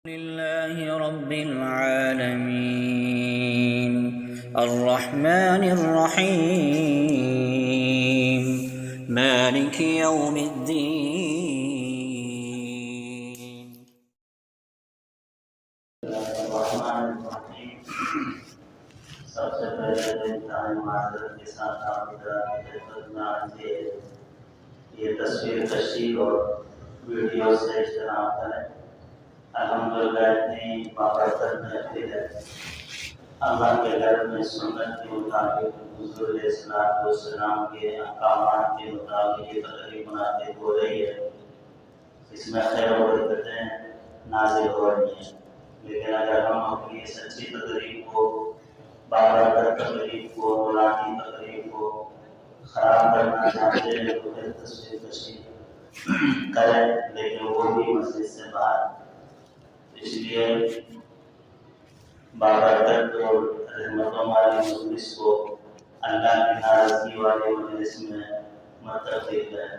لله رب العالمين الرحمن الرحيم مالك يوم الدين الرحمن الرحیم سب سے پہلے معذرت کے ساتھ آپ یہ تصویر کشی اور ویڈیو سے اجتناب کریں۔ الحمدللہ اتنی بابرکت محفل ہے، اللہ کے گھر میں سنت کے مطابق حضور علیہ السلام کے احکامات کے مطابق یہ تقریب منعقد ہو رہی ہے۔ اس میں خیر و برکتیں نازل ہو رہی ہیں، لیکن اگر ہم اپنی سچی تقریب کو، بابرکت تقریب کو، نورانی تقریب کو خراب کرنا چاہتے ہیں تو پھر تصویر کشی کریں، لیکن وہ بھی مسجد سے باہر۔ اس لیے بابرکت اور رحمتوں والی مجلس کو اللہ کی ناراضگی والے مجلس میں مت تبدیل کریں۔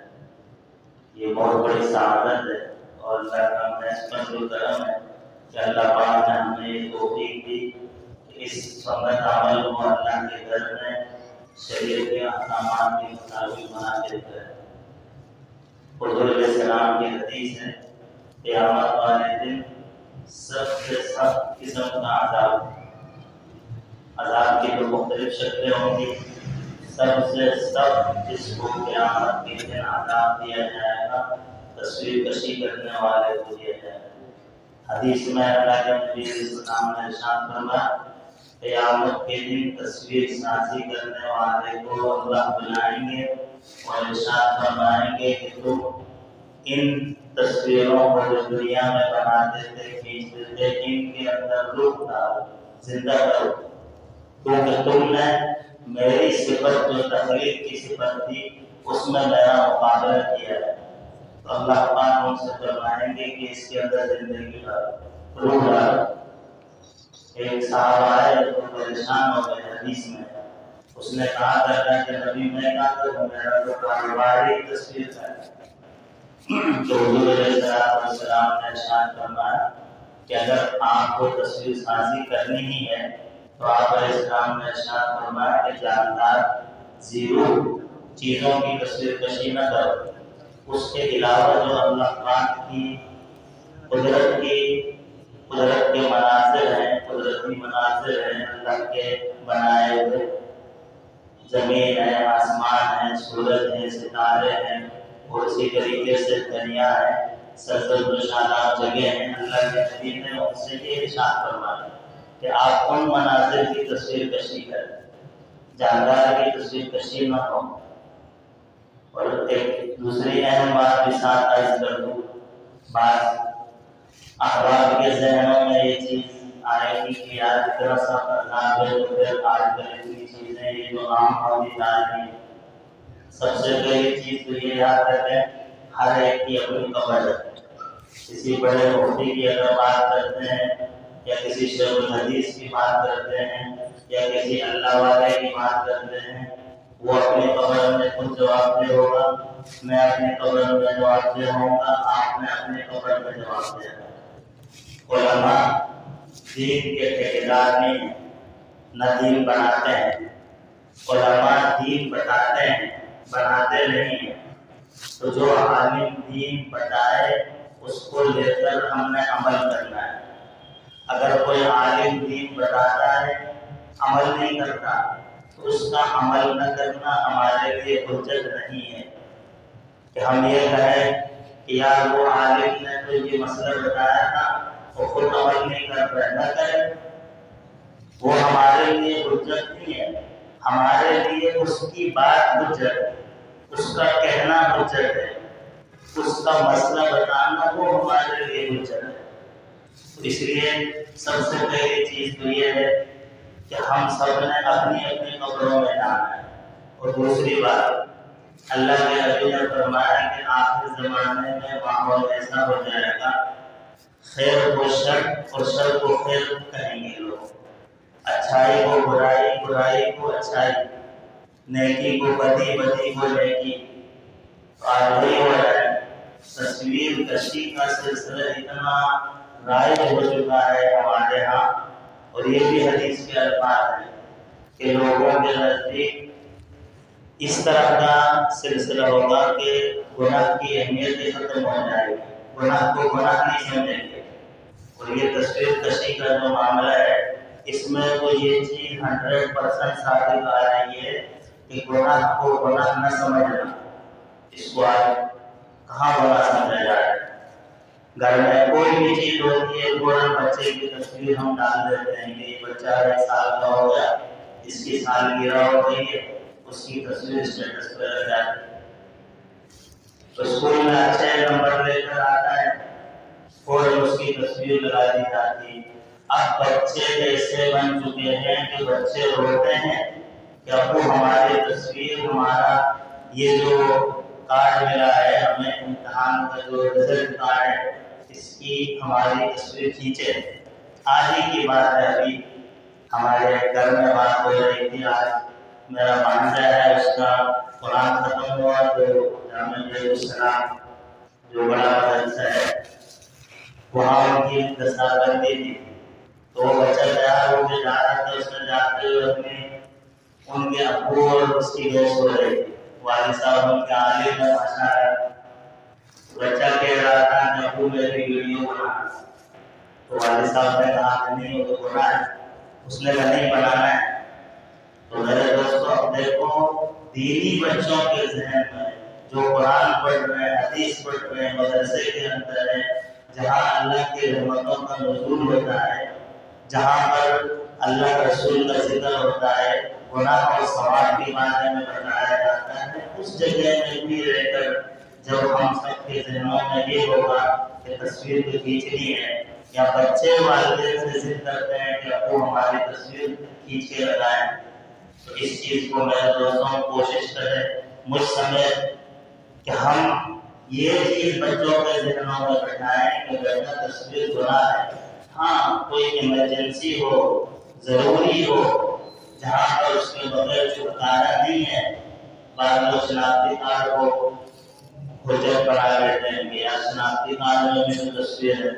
یہ بہت بڑی سعادت ہے اور اللہ کا محض فضل و کرم ہے کہ اللہ پاک نے ہمیں یہ توفیق دی کہ اس سنت عمل کو اللہ کے گھر میں شریعت کے احکامات کے مطابق منعقد کریں۔ حضور علیہ السلام کی حدیث ہے، قیامت والے دن سب سے سخت قسم کا عذاب کی جو مختلف شکلیں ہوں گی، سب سے سخت جس کو قیامت کے دن عذاب دیا جائے گا، تصویر کشی کرنے والے کو دیا جائے گا۔ حدیث میں اللہ کے نبی صلی اللہ علیہ وسلم نے ارشاد فرمایا، قیامت کے دن تصویر سازی کرنے والے کو اللہ بلائیں گے اور ارشاد فرمائیں گے کہ تم ان تصویروں کو جو دنیا میں بناتے تھے، کھینچتے تھے، ان کے اندر روح ڈالو، زندہ کرو، کیونکہ تم نے میری صفت جو تخلیق کی صفت تھی اس میں میرا مقابلہ کیا ہے۔ تو اللہ پاک ان سے فرمائیں گے کہ اس کے اندر زندگی ڈالو، روح ڈالو۔ ایک صاحب آئے تو پریشان ہو گئے، حدیث میں اس نے کہا تھا کہ نبی میں کہا تو میرا تو کاروباری تصویر ہے۔ تو حضور علیہ السلام نے ارشاد فرمایا کہ اگر آپ کو تصویر سازی کرنی ہی ہے تو آپ علیہ السلام نے ارشاد فرمایا کہ جاندار زیرو چیزوں کی تصویر کشی نہ کرو، اس کے علاوہ جو اللہ پاک کی قدرت کے مناظر ہیں، قدرتی مناظر ہیں، اللہ کے بنائے ہوئے زمین ہے، آسمان ہے، سورج ہے، ستارے ہیں، اور اسی طریقے سے دریا ہے، سرسبز و شاداب جگہ ہیں۔ اللہ کے نبی نے ان سے یہ ارشاد فرمایا کہ آپ ان مناظر کی تصویر کشی کریں، جاندار کی تصویر کشی نہ ہو۔ اور ایک دوسری اہم بات بھی ساتھ عرض کر دوں، بعض احباب کے ذہنوں میں یہ چیز آئے گی کہ یار اتنا سا عذاب ہے تو پھر آج کل اتنی چیزیں یہ جو عام ہوتی جا رہی ہیں۔ سب سے پہلی چیز تو یہ یاد رکھیں، ہر ایک کی اپنی قبر ہے۔ کسی بڑے مفتی کی اگر بات کرتے ہیں یا کسی شیخ الحدیث کی بات کرتے ہیں یا کسی اللہ والے کی بات کرتے ہیں، وہ اپنی قبر میں خود جواب دہ ہوگا، میں اپنی قبر میں جواب دہ ہوں گا، آپ نے اپنی قبر میں جواب دہ ہے۔ علماء دین کے ٹھیکیدار نہیں ہیں، نہ دین بناتے ہیں۔ علماء دین بتاتے ہیں، بناتے نہیں ہیں۔ تو جو عالم دین بتائے اس کو لے کر ہم نے عمل کرنا ہے۔ اگر کوئی عالم دین بتاتا ہے، عمل نہیں کرتا، تو اس کا عمل نہ کرنا ہمارے لیے حجت نہیں ہے کہ ہم یہ کہیں کہ یار وہ عالم نے تو یہ مسئلہ بتایا تھا، وہ خود عمل نہیں کر رہے، نہ کریں، وہ ہمارے لیے حجت نہیں ہے۔ ہمارے لیے اس کی بات حجت ہے، اس کا کہنا حجت ہے، اس کا مسئلہ بتانا وہ ہمارے لیے حجت ہے۔ اس لیے سب سے پہلی چیز تو یہ ہے کہ ہم سب نے اپنی اپنی قبروں میں جانا ہے۔ اور دوسری بات، اللہ کے نبی نے فرمایا کہ آخر زمانے میں ماحول ایسا ہو جائے گا، خیر کو شر اور شر کو خیر کہیں گے لوگ، اچھائی کو برائی، برائی کو اچھائی، نیکی کو بدی، بدی کو نیکی۔ تو آج وہی ہو رہا ہے تصویر کشی کا سلسلہ اتنا رائج ہو چکا ہے ہمارے ہاں، اور یہ بھی حدیث کے الفاظ ہیں کہ لوگوں کے نزدیک اس طرح کا سلسلہ ہوگا کہ گناہ کی اہمیت ہی ختم ہو جائے گی، گناہ کو گناہ نہیں سمجھیں گے۔ اور یہ تصویر کشی کا جو معاملہ ہے، اس میں تو یہ چیز 100% ثابت آ رہی ہے کہ گناہ کو گناہ نہ سمجھنا، اس کو آج کہاں گناہ سمجھا جائے۔ گھر میں کوئی بھی چیز ہوتی ہے، فوراً بچے کی تصویر ہم ڈال دیتے ہیں کہ یہ بچہ 1 سال کا ہو گیا، اس کی سالگرہ ہو گئی ہے، اس کی تصویر اسٹیٹس پہ لگ جاتی ہے۔ تو اسکول میں اچھے نمبر لے کر آتا ہے، فوراً اس کی تصویر لگا دی جاتی ہے۔ اب بچے ایسے بن چکے ہیں کہ بچے روتے ہیں کہ ابو ہماری تصویر، ہمارا یہ جو کارڈ ملا ہے ہمیں امتحان کا جو رزلٹ کارڈ ہے، اس کی ہماری تصویر کھینچے۔ آج ہی کی بات ہے، ابھی ہمارے گھر میں بات ہو رہی تھی، آج میرا بھانجا ہے، اس کا قرآن ختم ہوا تو جامعہ السلام جو بڑا مدرسہ ہے وہاں ان کی دستاویزی تھی، تو وہ بچہ تیار ہو کے جا رہا تھا، اس میں جاتے ہوئے اپنے ان کے ابو اور اس کی دوست ہو رہی تھی، والد صاحب ان کے عالم میں ماشاء اللہ، بچہ کہہ رہا تھا کہ ابو میری ویڈیو بنانا، تو والد صاحب نے کہا کہ نہیں وہ تو بنا ہے، اس نے کہا نہیں بنانا ہے۔ تو میرے دوستوں اب دیکھو دینی بچوں کے ذہن میں جو قرآن پڑھ رہے ہیں، حدیث پڑھ رہے ہیں، مدرسے کے اندر ہے، جہاں اللہ کی رحمتوں کا نزول ہوتا ہے، جہاں پر اللہ رسول کا ذکر ہوتا ہے، گناہ اور ثواب کے بارے میں بتایا جاتا ہے، اس جگہ میں بھی رہ کر جب ہم سب کے ذہنوں میں یہ ہوگا کہ تصویر تو کھینچنی ہے، یا بچے والدین سے ضد کرتے ہیں کہ ابو ہماری تصویر کھینچ کے لگائیں، تو اس چیز کو میرے دوستوں کوشش کریں مجھ سمیت کہ ہم یہ چیز بچوں کے ذہنوں میں بٹھائیں کہ بیٹا تصویر گناہ ہے۔ ہاں کوئی ایمرجنسی ہو، ضروری ہو، جہاں پر اس کے بغیر چھٹکارا نہیں ہے، بعض لوگ شناختی کارڈ کو حجت بنا لیتے ہیں کہ یا شناختی کارڈ میں بھی تصویر ہے،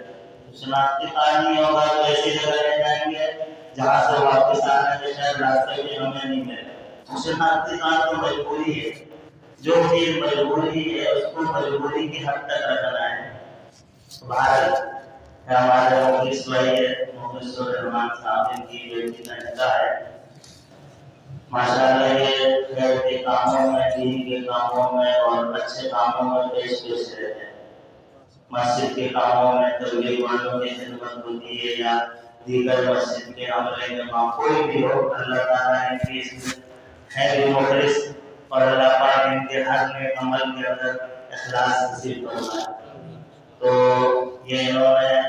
شناختی کارڈ نہیں ہوگا تو ایسی جگہ لے جائیں گے جہاں سے واپس آنے کے شاید راستے بھی ہمیں نہیں ملے۔ شناختی کارڈ تو مجبوری ہے، جو چیز مجبوری ہے اس کو مجبوری کی حد تک رکھنا ہے۔ بھارت ہمارے مخلص بھائی ہے، مخلص الرحمان صاحب، ان کی بیٹی کا نکاح ہے، ماشاءاللہ یہ خیر کے کاموں میں، دین کے کاموں میں اور اچھے کاموں میں پیش رہتے ہیں۔ مسجد کے کاموں میں تبلیغ والوں کی خدمت ہوتی ہے یا دیگر مسجد کے عملے میں کوئی بھی ہو، اللہ تعالیٰ ان کی اس میں ہے بھی مخلص، اور اللہ پاک ان کے ہر نیک عمل کے اندر اخلاص نصیب فرمائے۔ تو یہ انہوں نے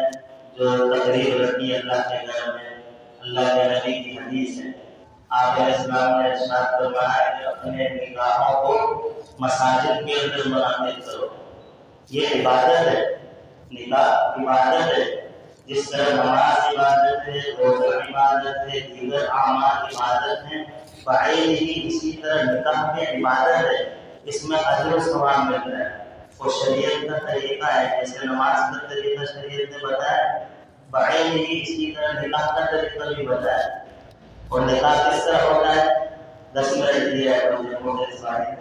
جو تقریب رکھی اللہ کے گھر میں، اللہ کے نبی کی حدیث ہے، آپ علیہ السلام نے ارشاد فرمایا کہ اپنے نکاحوں کو مساجد کے اندر منعقد کرو، یہ عبادت ہے، نکاح عبادت ہے، جس طرح نماز عبادت ہے، روزہ عبادت ہے، دیگر اعمال عبادت ہیں، فعیل ہی اسی طرح نکاح میں عبادت ہے، اس میں اجر و ثواب مل رہا ہے، اور شریعت کا طریقہ ہے، جیسے نماز کا طریقہ شریعت نے بتایا، فعیل ہی اسی طرح نکاح کا طریقہ بھی بتایا۔ اور نکاح کس طرح ہوتا ہے؟ 10 منٹ دیا ہے مجھے موٹے سواری،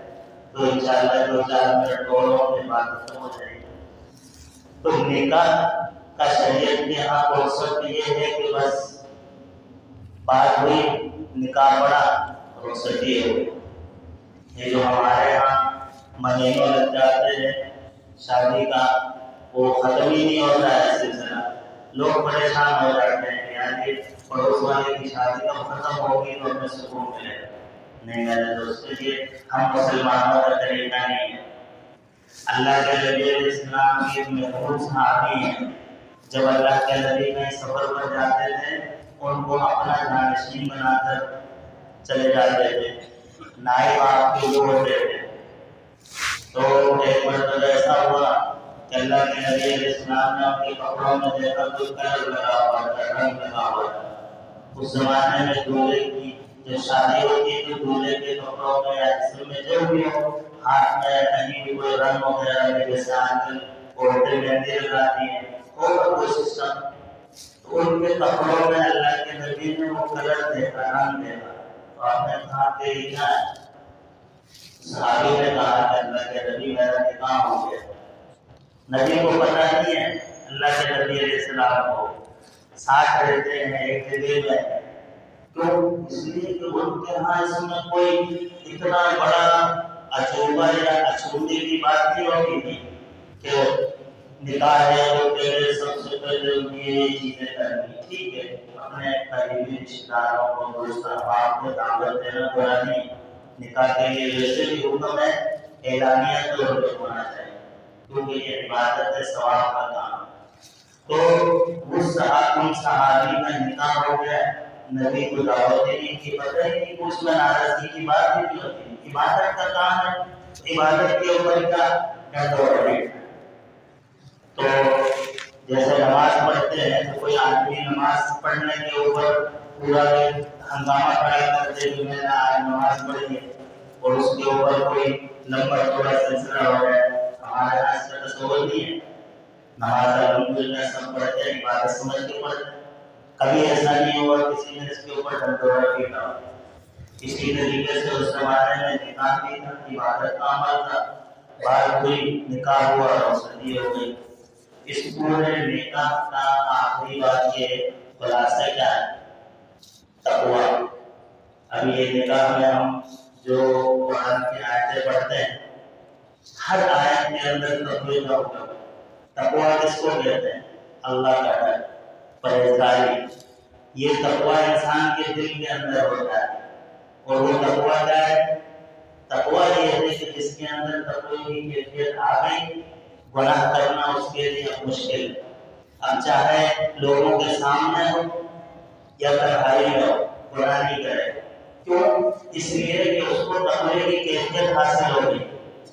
تو انشاءاللہ 2-4 منٹ اور میں بات ختم ہو جائے گی۔ تو نکاح کا شریعت کے یہاں کانسیپٹ یہ ہے کہ بس بات ہوئی، نکاح پڑا، رخصتی ہو گئی۔ یہ جو ہمارے یہاں مہینوں لگ جاتے ہیں شادی کا، وہ ختم ہی نہیں ہوتا ہے سلسلہ، لوگ پریشان ہو جاتے ہیں کہ یار یہ پڑوس والے کی شادی کب ختم ہوگی تو ہمیں سکون ملے گا۔ نہیں میرے دوستو، یہ ہم مسلمانوں کا طریقہ نہیں ہے۔ اللہ کے نبی علیہ السلام کی محبوب صحابی ہیں، جب اللہ کے نبی میں سفر پر جاتے تھے ان کو اپنا جانشین بنا کر چلے جاتے تھے، نائب آپ کے وہ ہوتے تھے۔ تو ایک مرتبہ ایسا ہوا کہ اللہ کے نبی علیہ السلام نے اپنے کپڑوں میں دیکھا تو کلر لگا ہوا تھا، رنگ لگا ہوا تھا۔ اس زمانے میں دولہے کی جب شادی ہوتی ہے تو دولہے کے کپڑوں میں یا جسم میں جو بھی ہو ہاتھ میں کہیں بھی کوئی رنگ وغیرہ میں جیسے آج کل عورتیں مہندی لگاتی ہیں ہوگا کوئی سسٹم، تو ان کے کپڑوں میں اللہ کے نبی نے وہ کلر دیکھا، رنگ دیکھا، تو آپ نے کہا کہ یہ کیا ہے؟ صحابی نے کہا کہ اللہ کے نبی میرا نکاح ہو گیا۔ نبی کو پتہ نہیں ہے اللہ کے نبی علیہ السلام کو ساتھ رہتے ہیں ایک جگہ میں، تو اس لیے کہ ان کے ہاں اس میں کوئی اتنا بڑا اچوبہ یا اچھوتے کی بات نہیں ہوتی تھی کہ نکاح ہے تو پہلے سب سے پہلے یہ چیزیں کرنی، ٹھیک ہے، اپنے قریبی رشتہ داروں کو دوست احباب کو دعوت دینا برا نہیں، نکاح کے لیے ویسے بھی حکم ہے اعلانیہ طور پہ ہونا چاہیے کیونکہ یہ عبادت ہے، ثواب کا کام۔ تو اس صحابی کا نکاح ہو گیا، نبی کو دعوت دینی کی پتہ ہی نہیں، اس میں ناراضگی کی بات نہیں ہوتی، عبادت کا کام ہے، عبادت کے اوپر کا ڈنڈ۔ تو جیسے نماز پڑھتے ہیں تو کوئی آدمی نماز پڑھنے کے اوپر پورا ہنگامہ کھڑا کر دے کہ میں نے آج نماز پڑھی ہے، اور اس کے اوپر کوئی لمبا چوڑا سلسلہ ہو جائے، ہمارے یہاں اس کا تصور نہیں ہے۔ نماز الحمدللہ سب پڑھتے ہیں، عبادت سمجھ کے پڑھتے ہیں، کبھی ایسا نہیں ہوا کسی نے اس کے اوپر ڈنڈورا پیٹا۔ اسی طریقے سے اس زمانے میں نکاح بھی تھا، عبادت کا عمل تھا، بعد کوئی نکاح ہوا اور شادی ہو گئی۔ اس پورے نکاح کا آخری بات یہ خلاصہ کیا ہے؟ تقویٰ۔ اب یہ نکاح میں ہم جو قرآن کی آیتیں پڑھتے ہیں، ہر آیت کے اندر تقوی کا حکم۔ تقویٰ کس کو کہتے ہیں؟ اللہ کا ڈر، پرہیزگاری۔ یہ تقویٰ انسان کے دل کے اندر ہوتا ہے، اور وہ تقویٰ کیا ہے؟ تقویٰ یہ ہے کہ جس کے اندر تقوی کی کیفیت آ گئی، گناہ کرنا اس کے لیے مشکل ہے۔ اب چاہے لوگوں کے سامنے ہو یا تنہائی میں ہو، گناہ نہیں کرے۔ کیوں؟ اس لیے کہ اس کو تقوی کی کیفیت حاصل ہو گئی۔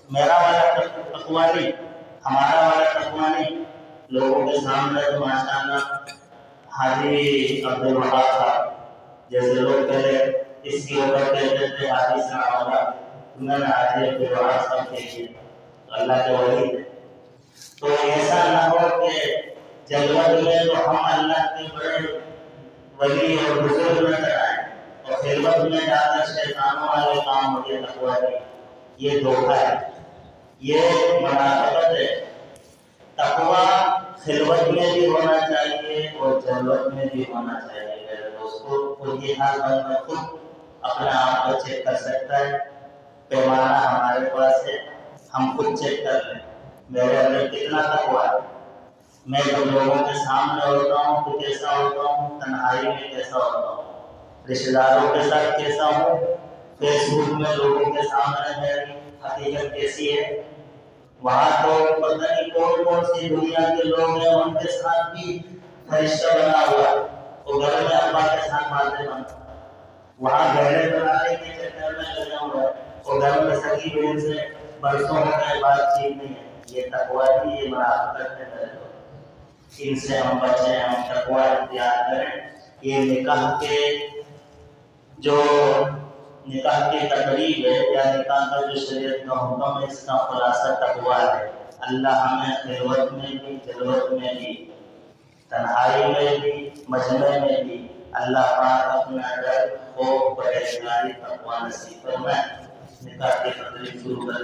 میرا والا تقویٰ نہیں، ہمارا والا تقویٰ نہیں۔ لوگوں کے سامنے تو ماشاءاللہ حاجی عبدالوہاب صاحب جیسے لوگ پہلے اس کے اوپر کہتے تھے حاجی صاحب والا، انہوں نے حاجی عبدالوہاب صاحب کہیے، اللہ کے ولی تھے۔ تو ایسا نہ ہو کہ جلوت میں تو ہم اللہ کے بڑے ولی اور بزرگ نظر آئے، اور خلوت میں جا کر شیطانوں والے کام ہو گئے تقویٰ کی۔ یہ دھوکہ ہے، یہ منافقت ہے۔ تقویٰ خلوت میں بھی ہونا چاہیے اور جلوت میں بھی ہونا چاہیے۔ میرے دوستو، خود یہ حال بندہ خود اپنے آپ کو چیک کر سکتا ہے، پیمانہ ہمارے پاس ہے، ہم خود چیک کر لیں میرے اندر کتنا تقویٰ ہے۔ میں جب لوگوں کے سامنے ہوتا ہوں تو کیسا ہوتا ہوں، تنہائی میں کیسا ہوتا ہوں، رشتہ داروں کے ساتھ کیسا ہوں، فیس بک میں لوگوں کے سامنے میری حقیقت کیسی ہے۔ وہاں تو پتہ نہیں کون کون سی دنیا کے لوگ ہیں، ان کے ساتھ بھی فرشتہ بنا ہوا، وہ گھر میں ابا کے ساتھ باتیں بنتا، وہاں گہرے بنانے کے چکر میں لگا ہوا ہے، اور گھر میں سکی بہن سے برسوں ہو گئے بات چیت نہیں ہے۔ یہ تقویٰ نہیں، یہ منافقت ہے میرے دوست۔ ان سے ہم بچیں، ہم تقویٰ اختیار کریں۔ یہ نکاح کی تقریب ہے یا نکاح کا جو شریعت کا حکم ہے، اس کا خلاصہ تقویٰ ہے۔ اللہ ہمیں خلوت میں بھی، جلوت میں بھی، تنہائی میں بھی، مجمع میں بھی اللہ پاک اپنا ڈر، خوف، پرہیزگاری، تقویٰ نصیب فرمائے۔ نکاح کی تقریب شروع کر